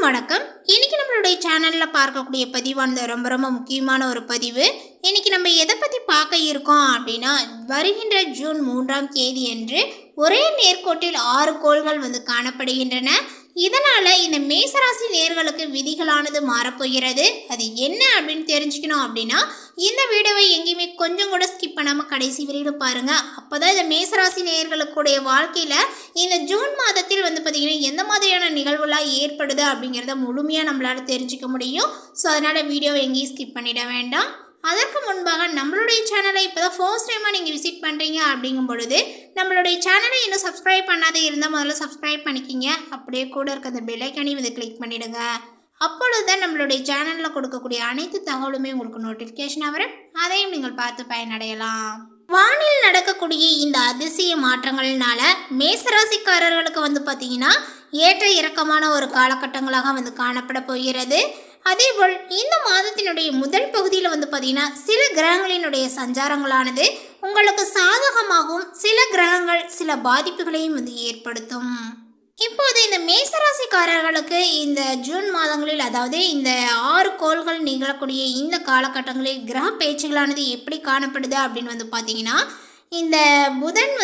அனைவருக்கும் வணக்கம். இன்னைக்கு நம்மளுடைய சேனல்ல பார்க்கக்கூடிய பதிவானது ரொம்ப முக்கியமான ஒரு பதிவு. இன்னைக்கு நம்ம எதை பத்தி பார்க்க இருக்கோம் அப்படின்னா, வருகின்ற ஜூன் 3ஆம் தேதி அன்று ஒரே நேர்கோட்டில் 6 கோள்கள் காணப்படுகின்றன. இதனால இந்த மேசராசி நேர்களுக்கு விதிகளானது மாறப்போகிறது. அது என்ன அப்படின்னு தெரிஞ்சுக்கணும் அப்படின்னா இந்த வீடியோவை எங்கேயுமே கொஞ்சம் கூட ஸ்கிப் பண்ணாம கடைசி வரையிலும் பாருங்க. அப்போதான் இந்த மேசராசி நேர்களுடைய வாழ்க்கையில இந்த ஜூன் மாதத்தில் பார்த்தீங்கன்னா எந்த மாதிரியான நிகழ்வுலாம் ஏற்படுது அப்படிங்கிறத முழுமையாக நம்மளால தெரிஞ்சுக்க முடியும். ஸோ அதனால வீடியோவை எங்கேயும் ஸ்கிப் பண்ணிட வேண்டாம். அதற்கு முன்பாக நம்மளுடைய சேனலை இப்போ தான் ஃபர்ஸ்ட் டைமாக நீங்கள் விசிட் பண்ணுறீங்க அப்படிங்கும் பொழுது நம்மளுடைய சேனலை இன்னும் சப்ஸ்கிரைப் பண்ணாதே இருந்தால் முதல்ல சப்ஸ்கிரைப் பண்ணிக்கிங்க. அப்படியே கூட இருக்க அந்த பெல் ஐக்கானையும் கிளிக் பண்ணிவிடுங்க. அப்பொழுது தான் நம்மளுடைய சேனலில் கொடுக்கக்கூடிய அனைத்து தகவலுமே உங்களுக்கு நோட்டிஃபிகேஷனாக வரும். அதையும் நீங்கள் பார்த்து பயனடையலாம். வானில் நடக்கக்கூடிய இந்த அதிசய மாற்றங்கள்னால மேசராசிக்காரர்களுக்கு பார்த்தீங்கன்னா ஏற்ற இறக்கமான ஒரு காலகட்டங்களாக காணப்பட போகிறது. அதேபோல் இந்த மாதத்தினுடைய முதல் பகுதியில் பார்த்தீங்கன்னா சில கிரகங்களினுடைய சஞ்சாரங்களானது உங்களுக்கு சாதகமாகவும் சில கிரகங்கள் சில பாதிப்புகளையும் ஏற்படுத்தும். இப்போது இந்த மேசராசிக்காரர்களுக்கு இந்த ஜூன் மாதங்களில், அதாவது இந்த 6 கோள்கள் நிகழக்கூடிய இந்த காலகட்டங்களில் கிரக பயிற்சிகளானது எப்படி காணப்படுது அப்படின்னு பார்த்தீங்கன்னா, இந்த புதன்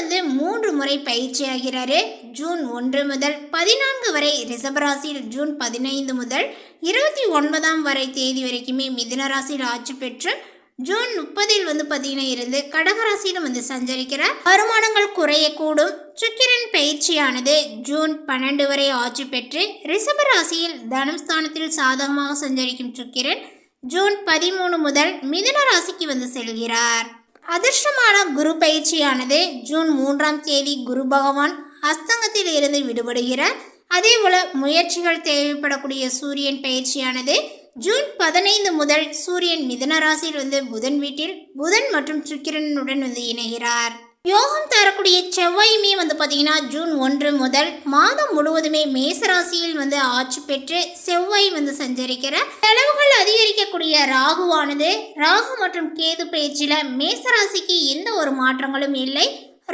3 முறை பயிற்சி ஆகிறாரு. ஜூன் 1 முதல் 14 வரை ரிஷபராசியில், ஜூன் 15 முதல் 29ஆம் வரை தேதி வரைக்குமே மிதுன ராசியில் ஆட்சி பெற்று ஜூன் 30இல் பார்த்தீங்கன்னா இருந்து கடகராசியில் சஞ்சரிக்கிறார். வருமானங்கள் குறையக்கூடும். சுக்கிரன் பயிற்சியானது ஜூன் 12 வரை ஆட்சி பெற்று ரிஷபராசியில் தனஸ்தானத்தில் சாதகமாக சஞ்சரிக்கும் சுக்கிரன் ஜூன் 13 முதல் மிதுன ராசிக்கு செல்கிறார். அதிர்ஷ்டமான குரு பயிற்சியானது ஜூன் 3ஆம் தேதி குரு பகவான் அஸ்தங்கத்தில் இருந்து விடுபடுகிறார். அதே போல முயற்சிகள் தேவைப்படக்கூடிய சூரியன் பயிற்சியானது ஜூன் 15 முதல் சூரியன் மிதுன ராசியில் புதன் வீட்டில் புதன் மற்றும் சுக்கிரனுடன் இணைகிறார். யோகம் தரக்கூடிய செவ்வாயுமே பார்த்தீங்கன்னா ஜூன் 1 முதல் மாதம் முழுவதுமே மேசராசியில் ஆட்சி பெற்று செவ்வாய் சஞ்சரிக்கிறார். செலவுகள் அதிகரிக்கக்கூடிய ராகுவானது ராகு மற்றும் கேது பயிற்சியில மேசராசிக்கு எந்த ஒரு மாற்றங்களும் இல்லை.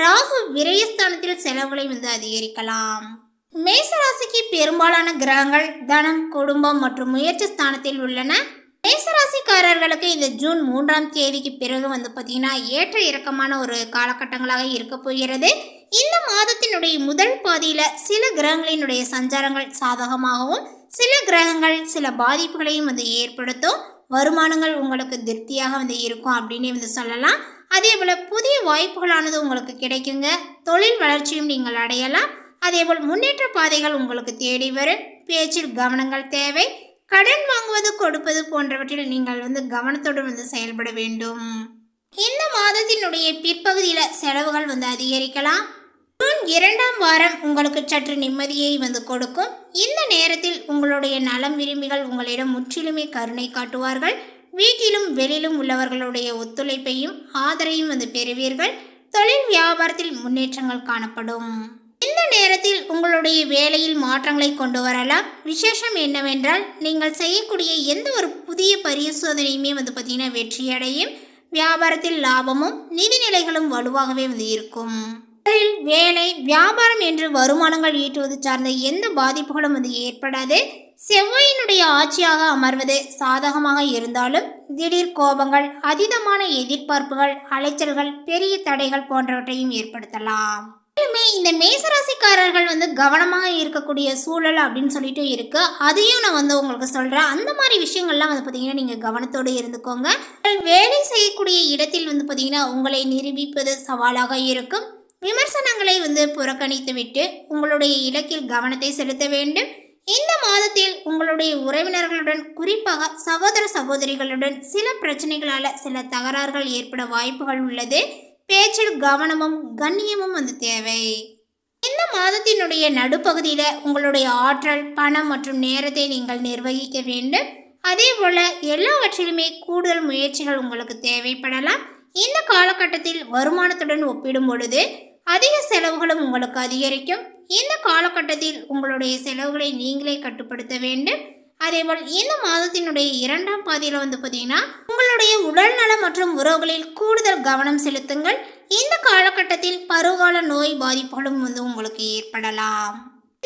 ராகு விரயஸ்தானத்தில் செலவுகளை அதிகரிக்கலாம். மேசராசிக்கு பெரும்பாலான கிரகங்கள் தனம், குடும்பம் மற்றும் முயற்சி ஸ்தானத்தில் உள்ளன. மேசராசிக்காரர்களுக்கு இந்த ஜூன் 3ஆம் தேதிக்கு பிறகு பார்த்தீங்கன்னா ஏற்ற இறக்கமான ஒரு காலகட்டங்களாக இருக்க போகிறது. இந்த மாதத்தினுடைய முதல் பாதியில சில கிரகங்களினுடைய சஞ்சாரங்கள் சாதகமாகவும் சில கிரகங்கள் சில பாதிப்புகளையும் ஏற்படுத்தும். வருமானங்கள் உங்களுக்கு திருப்தியாக இருக்கும் அப்படின்னு சொல்லலாம். அதே போல புதிய வாய்ப்புகளானது உங்களுக்கு கிடைக்குங்க. தொழில் வளர்ச்சியும் நீங்கள் அடையலாம். அதேபோல் முன்னேற்ற பாதைகள் உங்களுக்கு தேடி வரும். பேச்சில் கவனங்கள் தேவை. கடன் வாங்குவது கொடுப்பது போன்றவற்றில் நீங்கள் கவனத்தோடு செயல்பட வேண்டும். இந்த மாதத்தினுடைய பிற்பகுதியில் செலவுகள் அதிகரிக்கலாம். ஜூன் 2ஆம் வாரம் உங்களுக்கு சற்று நிம்மதியை கொடுக்கும். இந்த நேரத்தில் உங்களுடைய நலம் விரும்பிகள் உங்களிடம் முற்றிலுமே கருணை காட்டுவார்கள். வீட்டிலும் வெளியிலும் உள்ளவர்களுடைய ஒத்துழைப்பையும் ஆதரையும் பெறுவீர்கள். தொழில் வியாபாரத்தில் முன்னேற்றங்கள் காணப்படும். இந்த நேரத்தில் உங்களுடைய வேலையில் மாற்றங்களை கொண்டு வரலாம். விசேஷம் என்னவென்றால் நீங்கள் செய்யக்கூடிய எந்த ஒரு புதிய பரிசோதனையுமே பார்த்தீங்கன்னா வெற்றியடையும். வியாபாரத்தில் லாபமும் நிதிநிலைகளும் வலுவாகவே இருக்கும். தொழில், வேலை, வியாபாரம் என்று வருமானங்கள் ஈட்டுவது சார்ந்த எந்த பாதிப்புகளும் ஏற்படாது. செவ்வாயினுடைய ஆட்சியாக அமர்வது சாதகமாக இருந்தாலும் திடீர் கோபங்கள், அதீதமான எதிர்பார்ப்புகள், அலைச்சல்கள், பெரிய தடைகள் போன்றவற்றையும் ஏற்படுத்தலாம். இந்த மேசராசிக்காரர்கள் கவனமாக இருக்கக்கூடிய சூழல் அப்படின்னு சொல்லிட்டு இருக்கு. அதையும் நான் உங்களுக்கு சொல்றேன். அந்த மாதிரி விஷயங்கள்லாம் பார்த்தீங்கன்னா நீங்க கவனத்தோடு இருந்துக்கோங்க. வேலை செய்யக்கூடிய இடத்தில் பார்த்தீங்கன்னா உங்களை நிரூபிப்பது சவாலாக இருக்கும். விமர்சனங்களை புறக்கணித்து விட்டு உங்களுடைய இலக்கில் கவனத்தை செலுத்த வேண்டும். இந்த மாதத்தில் உங்களுடைய உறவினர்களுடன், குறிப்பாக சகோதர சகோதரிகளுடன் சில பிரச்சனைகளால் சில தகராறுகள் ஏற்பட வாய்ப்புகள் உள்ளது. பேச்சில் கவனமும் கண்ணியமும் தேவை. இந்த மாதத்தினுடைய நடுப்பகுதியில் உங்களுடைய ஆற்றல், பணம் மற்றும் நேரத்தை நீங்கள் நிர்வகிக்க வேண்டும். அதே போல எல்லாவற்றிலுமே கூடுதல் முயற்சிகள் உங்களுக்கு தேவைப்படலாம். இந்த காலகட்டத்தில் வருமானத்துடன் ஒப்பிடும் பொழுது அதிக செலவுகளும் உங்களுக்கு அதிகரிக்கும். இந்த காலகட்டத்தில் உங்களுடைய செலவுகளை நீங்களே கட்டுப்படுத்த வேண்டும். அதேபோல் இந்த மாதத்தினுடைய 2ஆம் பாதியில் பார்த்தீங்கன்னா உங்களுடைய உடல் நலம் மற்றும் உறவுகளில் கூடுதல் கவனம் செலுத்துங்கள். இந்த காலகட்டத்தில் பருவகால நோய் பாதிப்புகளும் உங்களுக்கு ஏற்படலாம்.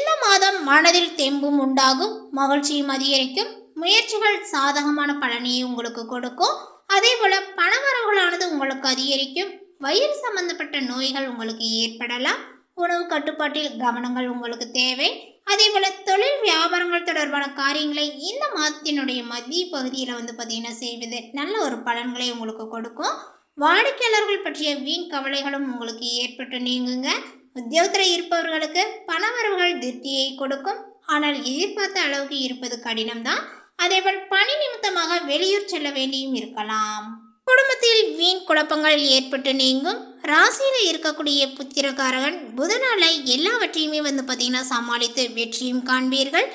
இந்த மாதம் மனதில் தெம்பும் உண்டாகும், மகிழ்ச்சியும் அதிகரிக்கும், முயற்சிகள் சாதகமான பலனையை உங்களுக்கு கொடுக்கும். அதே போல பணவரவுகளானது உங்களுக்கு அதிகரிக்கும். வயிறு சம்பந்தப்பட்ட நோய்கள் உங்களுக்கு ஏற்படலாம். உணவு கட்டுப்பாட்டில் கவனங்கள் உங்களுக்கு தேவை. அதே போல தொழில் வியாபாரங்கள் தொடர்பான காரியங்களை இந்த மாதத்தினுடைய மத்திய பகுதியில் பார்த்தீங்கன்னா செய்வது நல்ல ஒரு பலன்களை உங்களுக்கு கொடுக்கும். வாடிக்கையாளர்கள் பற்றிய வீண் கவலைகளும் உங்களுக்கு ஏற்பட்டு நீங்குங்க. உத்தியோகத்தில் இருப்பவர்களுக்கு பணவரவுகள் திருப்தியை கொடுக்கும். ஆனால் எதிர்பார்த்த அளவுக்கு இருப்பது கடினம்தான். அதேபோல் பணி நிமித்தமாக வெளியூர் செல்ல வேண்டியும் இருக்கலாம். குடும்பத்தில் வீண் குழப்பங்கள் ஏற்பட்டு நீங்கும். ராசியில் இருக்கக்கூடிய புத்திரகாரகன் புதனால எல்லாவற்றையுமே பார்த்தீங்கன்னா சமாளித்து வெற்றியும் காண்பீர்கள்.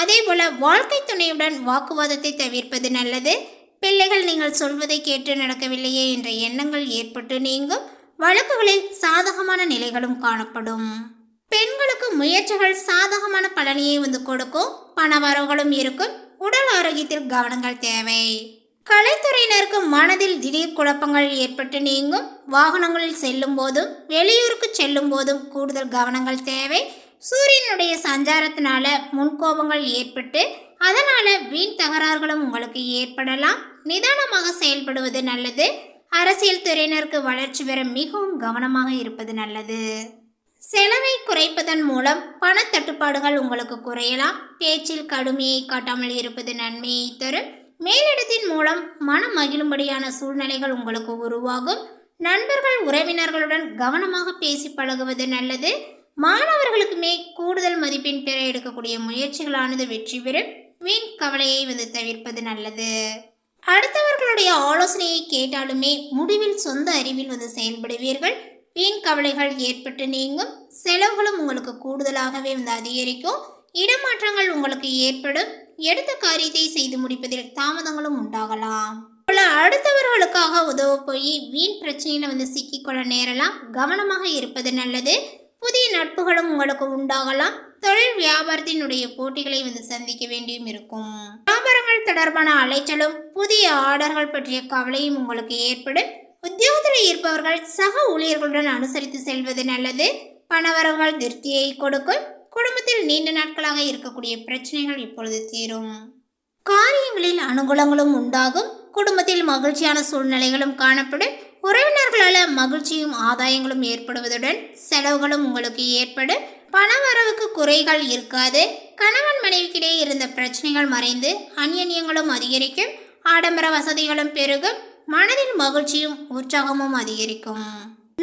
அதே போல வாழ்க்கை துணையுடன் வாக்குவாதத்தை தவிர்ப்பது நல்லது. பிள்ளைகள் நீங்கள் சொல்வதை கேட்டு நடக்கவில்லையே என்ற எண்ணங்கள் ஏற்பட்டு நீங்கும். வழக்குகளில் சாதகமான நிலைகளும் காணப்படும். பெண்களுக்கு முயற்சிகள் சாதகமான பலனையை கொடுக்கும். பணவரவுகளும் இருக்கும். உடல் ஆரோக்கியத்தில் கவனங்கள் தேவை. கலைத்துறையினருக்கு மனதில் திடீர் குழப்பங்கள் ஏற்பட்டு நீங்கும். வாகனங்களில் செல்லும் போதும் வெளியூருக்கு செல்லும் போதும் கூடுதல் கவனங்கள் தேவை. சூரியனுடைய சஞ்சாரத்தினால முன்கோபங்கள் ஏற்பட்டு அதனால வீண் தகராறுகளும் உங்களுக்கு ஏற்படலாம். நிதானமாக செயல்படுவது நல்லது. அரசியல் துறையினருக்கு வளர்ச்சி பெற மிகவும் கவனமாக இருப்பது நல்லது. செலவை குறைப்பதன் மூலம் பண தட்டுப்பாடுகள் உங்களுக்கு குறையலாம். பேச்சில் கடுமையை காட்டாமல் இருப்பது நன்மையை தரும். மேலிடத்தின் மூலம் மனம் மகிழும்படியான சூழ்நிலைகள் உங்களுக்கு உருவாகும். நண்பர்கள் உறவினர்களுடன் கவனமாக பேசி பழகுவது நல்லது. மாணவர்களுக்குமே கூடுதல் மதிப்பெண் பெற எடுக்கக்கூடிய முயற்சிகளானது வெற்றி பெறும். வீண் கவலையை தவிர்ப்பது நல்லது. அடுத்தவர்களுடைய ஆலோசனையை கேட்டாலுமே முடிவில் சொந்த அறிவில் செயல்படுவீர்கள். வீண் கவலைகள் ஏற்பட்டு நீங்கும். செலவுகளும் உங்களுக்கு கூடுதலாகவே அதிகரிக்கும். இடமாற்றங்கள் உங்களுக்கு ஏற்படும். எடுத்த காரியத்தை செய்து முடிப்பதில் தாமதங்களும் உண்டாகலாம். அடுத்தவர்களுக்காக உதவ போய் வீண் பிரச்சனையில சிக்கிக்கொள்ள நேரலாம். கவனமாக இருப்பது நல்லது. புதிய நட்புகளும் உங்களுக்கு உண்டாகலாம். தொழில் வியாபாரத்தினுடைய போட்டிகளை சந்திக்க வேண்டியும் இருக்கும். வியாபாரங்கள் தொடர்பான அலைச்சலும் புதிய ஆர்டர்கள் பற்றிய கவலையும் உங்களுக்கு ஏற்படும். உத்தியோகத்தில் இருப்பவர்கள் சக ஊழியர்களுடன் அனுசரித்து செல்வது நல்லது. பணவரவுகள் திருப்தியை கொடுக்கும். குடும்பத்தில் நீண்ட நாட்களாக இருக்கக்கூடிய பிரச்சனைகள் இப்பொழுது தீரும். காரியங்களில் அனுகூலங்களும் உண்டாகும். குடும்பத்தில் மகிழ்ச்சியான சூழ்நிலைகளும் காணப்படும். உறவினர்களால் மகிழ்ச்சியும் ஆதாயங்களும் ஏற்படுவதுடன் செலவுகளும் உங்களுக்கு ஏற்படும். பணவரவுக்கு குறைகள் இருக்காது. கணவன் மனைவிக்கிடையே இருந்த பிரச்சனைகள் மறைந்து அந்நியங்களும் அதிகரிக்கும். ஆடம்பர வசதிகளும் பெருகும். மனதில் மகிழ்ச்சியும் உற்சாகமும் அதிகரிக்கும்.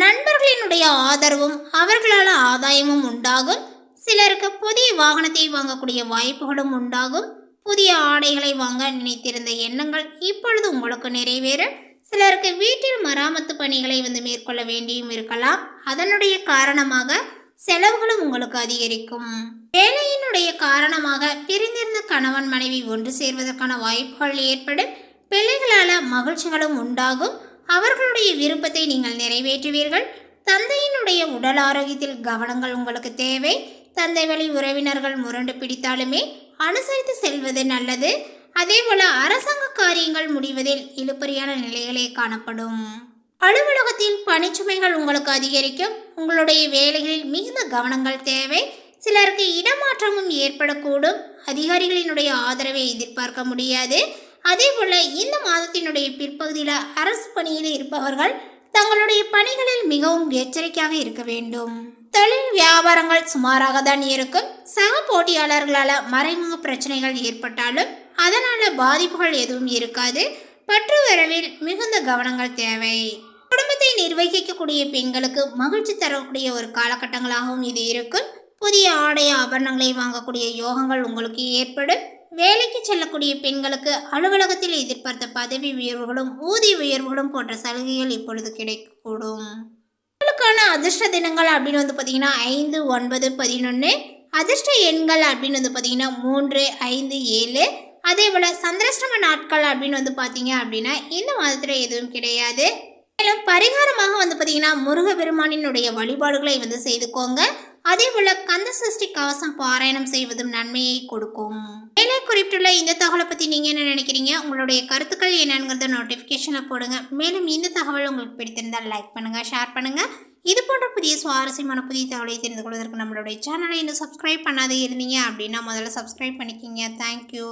நண்பர்களினுடைய ஆதரவும் அவர்களால் ஆதாயமும் உண்டாகும். சிலருக்கு புதிய வாகனத்தை வாங்கக்கூடிய வாய்ப்புகளும் உண்டாகும். புதிய ஆடைகளை வாங்க நினைத்திருந்த எண்ணங்கள் இப்பொழுது உங்களுக்கு நிறைவேறும். சிலருக்கு வீட்டில் மராமத்து பணிகளை மேற்கொள்ள வேண்டியும் இருக்கலாம். அதனுடைய காரணமாக செலவுகளும் உங்களுக்கு அதிகரிக்கும். வேலையினுடைய காரணமாக பிரிந்திருந்த கணவன் மனைவி ஒன்று சேர்வதற்கான வாய்ப்புகள் ஏற்படும். பிள்ளைகளால் மகிழ்ச்சிகளும் உண்டாகும். அவர்களுடைய விருப்பத்தை நீங்கள் நிறைவேற்றுவீர்கள். தந்தையினுடைய உடல் ஆரோக்கியத்தில் கவனங்கள் உங்களுக்கு தேவை. தந்தை வழி உறவினர்கள் முரண்டு பிடித்தாலுமே அனுசரித்து செல்வது நல்லது. அதே போல அரசாங்க காரியங்கள் முடிவதில் இழுபறியான நிலைகளே காணப்படும். அலுவலகத்தில் பணிச்சுமைகள் உங்களுக்கு அதிகரிக்கும். உங்களுடைய வேலைகளில் மிகுந்த கவனங்கள் தேவை. சிலருக்கு இடமாற்றமும் ஏற்படக்கூடும். அதிகாரிகளினுடைய ஆதரவை எதிர்பார்க்க முடியாது. அதே போல இந்த மாதத்தினுடைய பிற்பகுதியில் அரசு பணியில் இருப்பவர்கள் தங்களுடைய பணிகளில் மிகவும் எச்சரிக்கையாக இருக்க வேண்டும். தொழில் வியாபாரங்கள் சுமாராக தான் இருக்கும். சக போட்டியாளர்களால் மறைமுக பிரச்சனைகள் ஏற்பட்டாலும் அதனால பாதிப்புகள் எதுவும் இருக்காது. பற்று வரவில் மிகுந்த கவனங்கள் தேவை. குடும்பத்தை நிர்வகிக்கக்கூடிய பெண்களுக்கு மகிழ்ச்சி தரக்கூடிய ஒரு காலகட்டங்களாகவும் இது இருக்கும். புதிய ஆடை ஆபரணங்களை வாங்கக்கூடிய யோகங்கள் உங்களுக்கு ஏற்படும். வேலைக்கு செல்லக்கூடிய பெண்களுக்கு அலுவலகத்தில் எதிர்பார்த்த பதவி உயர்வுகளும் ஊதிய உயர்வுகளும் போன்ற சலுகைகள் இப்பொழுது கிடைக்கக்கூடும். உங்களுக்கான அதிர்ஷ்ட தினங்கள் அப்படின்னு பார்த்தீங்கன்னா 5, 9, 11. அதிர்ஷ்ட எண்கள் அப்படின்னு பார்த்தீங்கன்னா 3, 5, 7. அதே போல் சந்திராஷ்டம நாட்கள் அப்படின்னு பார்த்தீங்க அப்படின்னா இந்த மாதத்தில் எதுவும் கிடையாது. மேலும் பரிகாரமாக பார்த்தீங்கன்னா முருகப்பெருமானினுடைய வழிபாடுகளை செய்துக்கோங்க. அதே போல கந்த சஷ்டி கவசம் பாராயணம் செய்வதும் நன்மையை கொடுக்கும். மேலே குறிப்பிட்டுள்ள இந்த தகவலை பற்றி நீங்கள் என்ன நினைக்கிறீங்க? உங்களுடைய கருத்துக்கள் என்னங்கிறத நோட்டிஃபிகேஷனில் போடுங்க. மேலும் இந்த தகவல் உங்களுக்கு பிடித்திருந்தால் லைக் பண்ணுங்கள், ஷேர் பண்ணுங்கள். இது போன்ற புதிய சுவாரஸ்யமான புதிய தகவலை தெரிந்து கொள்வதற்கு நம்மளுடைய சேனலை இன்னும் சப்ஸ்கிரைப் பண்ணாதே இருந்தீங்க அப்படின்னா முதல்ல சப்ஸ்கிரைப் பண்ணிக்கிங்க. தேங்க்யூ.